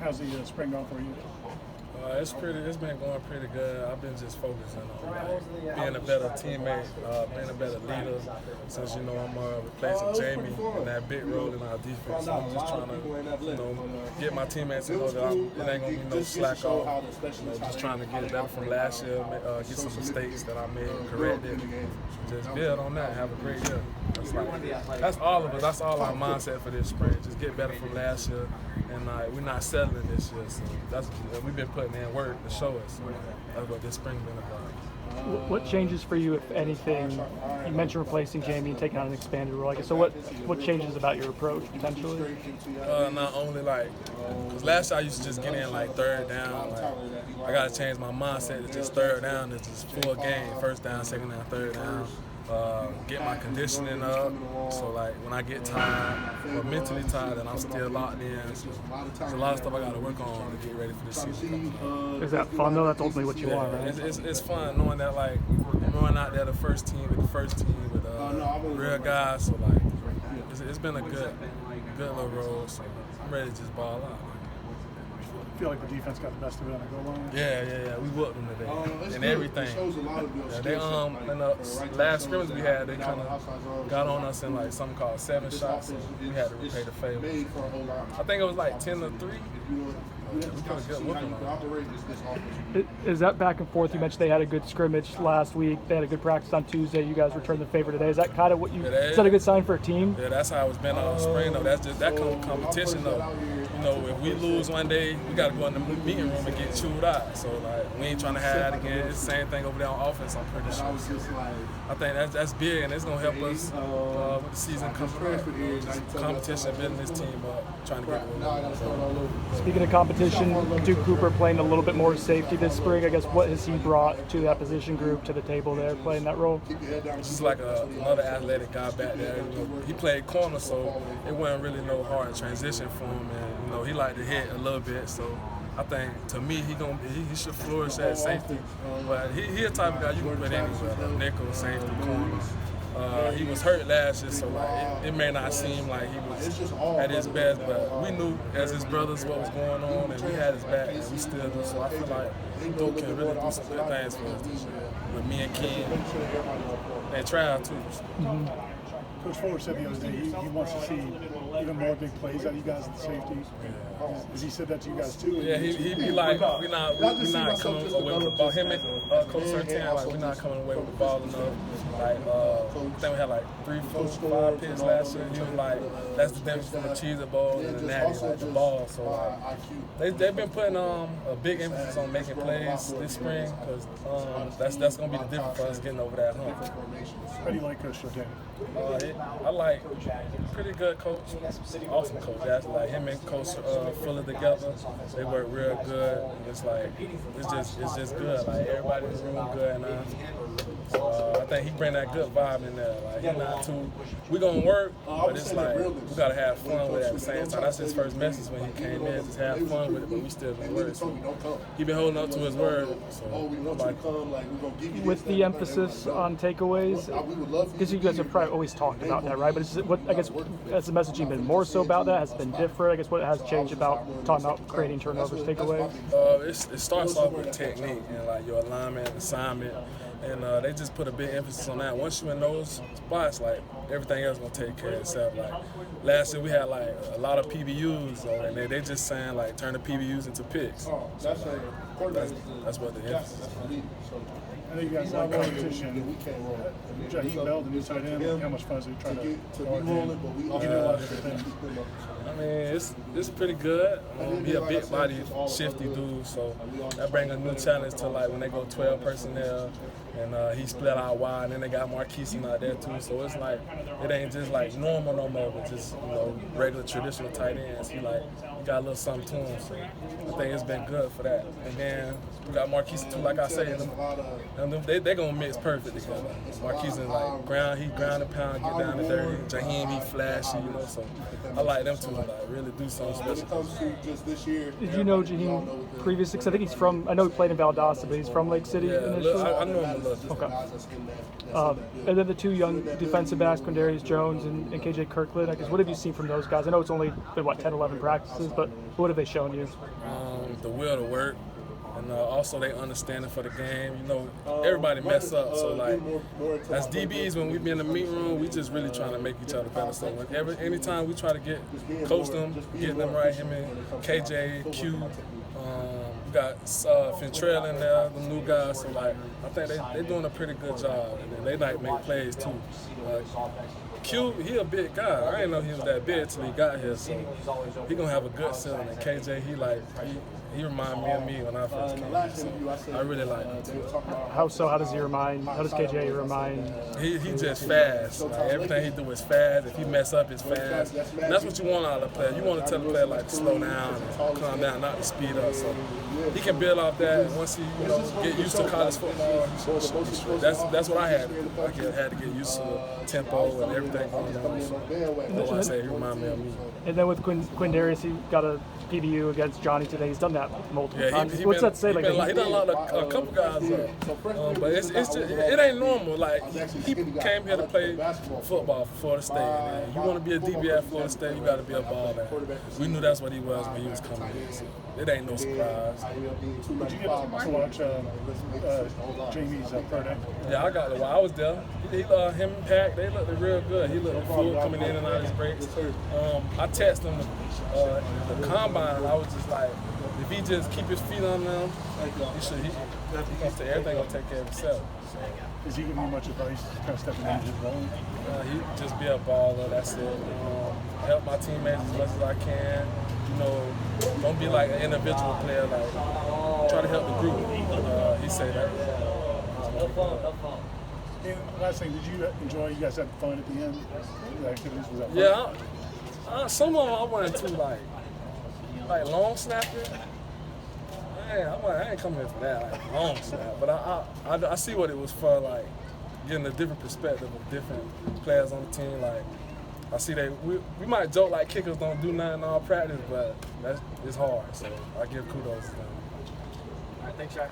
How's the spring going for you? It's been going pretty good. I've been just focusing on being a better teammate, being a better leader. Since I'm replacing Jammie in that big role in our defense, so I'm just trying to, get my teammates to know that it ain't gonna be no slack off. Just trying to get better from last year, get some mistakes that I made, correct it, just build on that, have a great year. That's all of us. That's all our mindset for this spring. Just get better from last year, and we're not settling this year. So we've been putting in work to show us. So that's what this spring been about. What changes for you, if anything? You mentioned replacing Jammie and taking on an expanded role. So what changes about your approach potentially? Not only because last year I used to just get in third down. I got to change my mindset to just third down. It's just full game, first down, second down, third down. Get my conditioning up, so when I get tired or mentally tired and I'm still locked in, so there's a lot of stuff I got to work on to get ready for this season. Is that fun though? That's ultimately what you want, right? It's fun knowing that I'm going out there the first team with real guys, so it's been a good little road, so I'm ready to just ball out. I feel like the defense got the best of it on the goal line. Yeah. We whooped them today and everything. They in the last scrimmage we had, they kind of got on us in something called 7 shots, and we had to repay the favor. I think it was 10-3. We put a good whooping on them. Is that back and forth? You mentioned they had a good scrimmage last week. They had a good practice on Tuesday. You guys returned the favor today. Is that kind of what you? Is that a good sign for a team? Yeah, that's how it's been all spring. Though that's just that competition. Though, if we lose one day, we got to go in the meeting room and get chewed out. So we ain't trying to have that again. It's the same thing over there on offense. I'm pretty sure. So, I think that's big, and it's gonna help us with the season coming up. Just competition, building this team up, trying to get one. So. Speaking of competition, Duke Cooper playing a little bit more safety this spring. I guess what has he brought to that position group, to the table there, playing that role? Just another athletic guy back there. He played corner, so it wasn't really no hard transition for him, and he liked to hit a little bit. So I think to me he should flourish at safety. But he a type of guy you can put anywhere, nickel, safety, corner. He was hurt last year, so it may not seem like he was at his best, but we knew as his brothers what was going on, and we had his back, and we still do. So I feel like Duke can really do some good things for us this year. With me and Ken, they try too. Mm-hmm. Coach Fuller said the other day he wants to see even more big plays out of you guys at the safety. Has he said that to you guys too? Yeah, he'd be like, we're not coming away with the ball. Him and Coach Sertan, we're not coming away with the ball enough. I think we had 3, 4, 5 picks last year. He was like, that's the difference between the cheese ball and the natty, the ball. So they've been putting a big emphasis on making plays this spring, because that's going to be the difference for us getting over that hump. How do you like Coach Sertan? I like pretty good coach, awesome coach. That's him and Coach Fuller together. They work real good. It's just good. Everybody in the room good now. I think he bring that good vibe in there. He's not too. We gonna work, but it's we gotta have fun with it at the same time. That's his first message when he came in. Just have fun with it, but we still gonna work. So he been holding up to his word. So with the emphasis on takeaways, because you guys have probably always talked about that, right? But I guess has the messaging been more so about that? Has it been different? I guess what has changed about talking about creating turnovers, takeaways? It starts off with technique and your alignment, assignment. And they just put a big emphasis on that. Once you're in those spots, everything else gonna take care of itself. Last year we had a lot of PBUs, and they just saying turn the PBUs into picks. That's what the emphasis is. I know you guys like competition. Shyheim Brown, the new tight end, how much fun is it trying to guard him? You can do a lot of different things. I mean, it's pretty good. He a big body, shifty dude, so that brings a new challenge to when they go 12 personnel, and he split out wide, and then they got Marquise out there too. So it's it ain't just normal no more, but just regular traditional tight ends. He got a little something to him. So I think it's been good for that. And then we got Marquise too. Like I say, they gonna mix perfect together. Marquise is ground and pound, get down to dirty. Shyheim, he flashy, so I like them two. like really do something special. Did you know Shyheim previously? Because I think he's from. I know he played in Valdosta, but he's from Lake City initially. I know him a little. Okay. And then the two young defensive backs, Quindarius Jones and KJ Kirkland. I guess what have you seen from those guys? I know it's only been 10, 11 practices, but what have they shown you? The will to work. And also they understanding for the game. You know, everybody mess up. So like, as DBs, when we be in the meeting room, we just really trying to make each other better. So anytime we try to coach them, get them right, him and KJ, Q, we got Fintrell in there, the new guys. So like, I think they doing a pretty good job. And then they like make plays too. Q, he a big guy. I didn't know he was that big till he got here. So he gonna have a good ceiling. And KJ, he remind me of me when I first came. So I really like him too. How so? How does KJ remind? He just fast. Like, everything he do is fast. If he mess up, it's fast. And that's what you want out of the player. You want to tell the player like to slow down and calm down, not to speed up. So he can build off that. And once he get used to college football, that's what I had to do. I had to get used to the tempo and everything going on. So that's why I say he remind me of me. And then with Quindarius, he got a PBU against Johnny today. He's done that multiple times. What's that say? He done a lot of a couple guys up. But it's just, it ain't normal. Like, he came here to play football for Florida State. And you want to be a DB at Florida State, you got to be a ball back. We knew that's what he was when he was coming in. So it ain't no surprise. Did you get to watch Jammie's pro day? Yeah, I got it while I was there. Him and Pac, they looked real good. He looked full coming in and out of his breaks. I texted him the combine, and I was just like, if he just keep his feet on them, everything gonna take care of itself. So, is he giving you much advice, kind of stepping into his role? He just be a baller. That's it. Help my teammates as much as I can. You know, don't be like an individual player. Like, try to help the group. He say that. And last thing, did you enjoy? You guys had fun at the end. The activities, was that fun? Yeah. Some of them I went to like long snapping. I ain't coming in for that, like long snap. But I see what it was for, like getting a different perspective of different players on the team. Like, I see we might joke like kickers don't do nothing all practice, but it's hard. So I give kudos to them. All right, thanks, Shaq.